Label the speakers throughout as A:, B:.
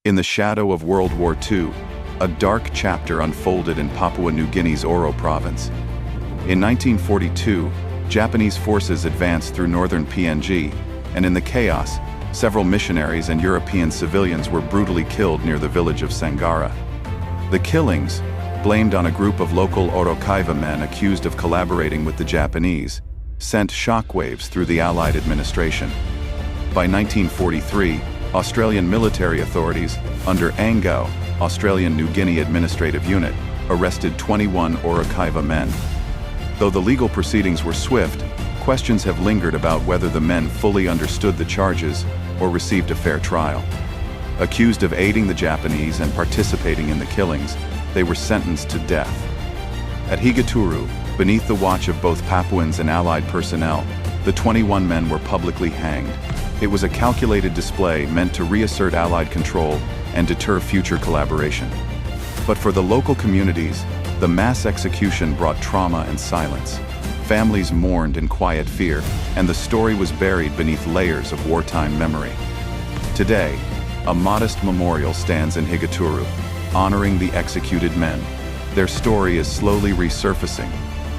A: In the shadow of World War II, a dark chapter unfolded in Papua New Guinea's Oro Province. In 1942, Japanese forces advanced through northern PNG, and in the chaos, several missionaries and European civilians were brutally killed near the village of Sangara. The killings, blamed on a group of local Orokiva men accused of collaborating with the Japanese, sent shockwaves through the Allied administration. By 1943, Australian military authorities, under ANGO, Australian New Guinea Administrative Unit, arrested 21 Orokiva men. Though the legal proceedings were swift, questions have lingered about whether the men fully understood the charges or received a fair trial. Accused of aiding the Japanese and participating in the killings, they were sentenced to death. At Higaturu, beneath the watch of both Papuans and Allied personnel, the 21 men were publicly hanged. It was a calculated display meant to reassert Allied control and deter future collaboration. But for the local communities, the mass execution brought trauma and silence. Families mourned in quiet fear, and the story was buried beneath layers of wartime memory. Today, a modest memorial stands in Higaturu, honoring the executed men. Their story is slowly resurfacing,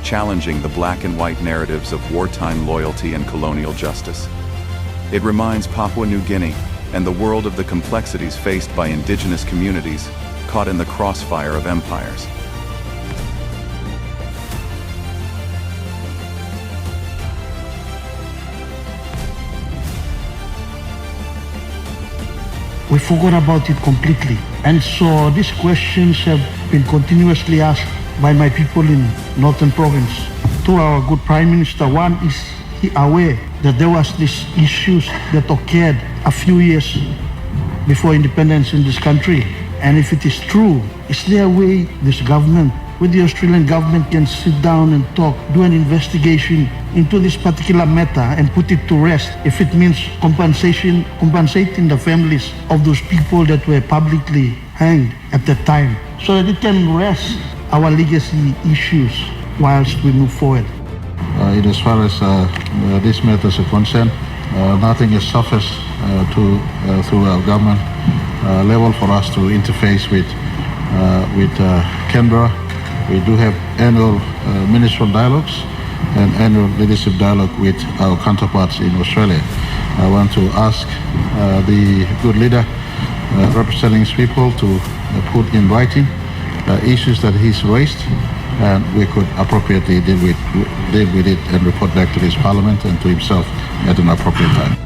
A: challenging the black and white narratives of wartime loyalty and colonial justice. It reminds Papua New Guinea and the world of the complexities faced by indigenous communities caught in the crossfire of empires.
B: We forgot about it completely. And so these questions have been continuously asked by my people in Northern Province. To our good Prime Minister, one, is he aware that there was these issues that occurred a few years before independence in this country? And if it is true, is there a way this government, with the Australian government, can sit down and talk, do an investigation into this particular matter and put it to rest if it means compensating the families of those people that were publicly hanged at that time, so that it can rest our legacy issues whilst we move forward?
C: In as far as these matters are concerned, nothing is surfaced through our government level for us to interface with Canberra. We do have annual ministerial dialogues and annual leadership dialogue with our counterparts in Australia. I want to ask the good leader representing his people to put in writing issues that he's raised, and we could appropriately deal with it and report back to this parliament and to himself at an appropriate time.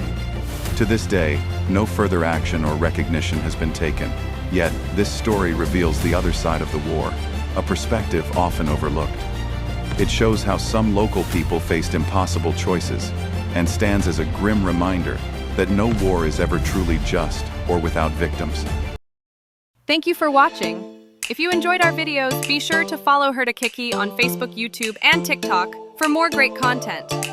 A: To this day, no further action or recognition has been taken. Yet, this story reveals the other side of the war, a perspective often overlooked. It shows how some local people faced impossible choices, and stands as a grim reminder that no war is ever truly just or without victims.
D: Thank you for watching. If you enjoyed our videos, be sure to follow Her to Kiki on Facebook, YouTube, and TikTok for more great content.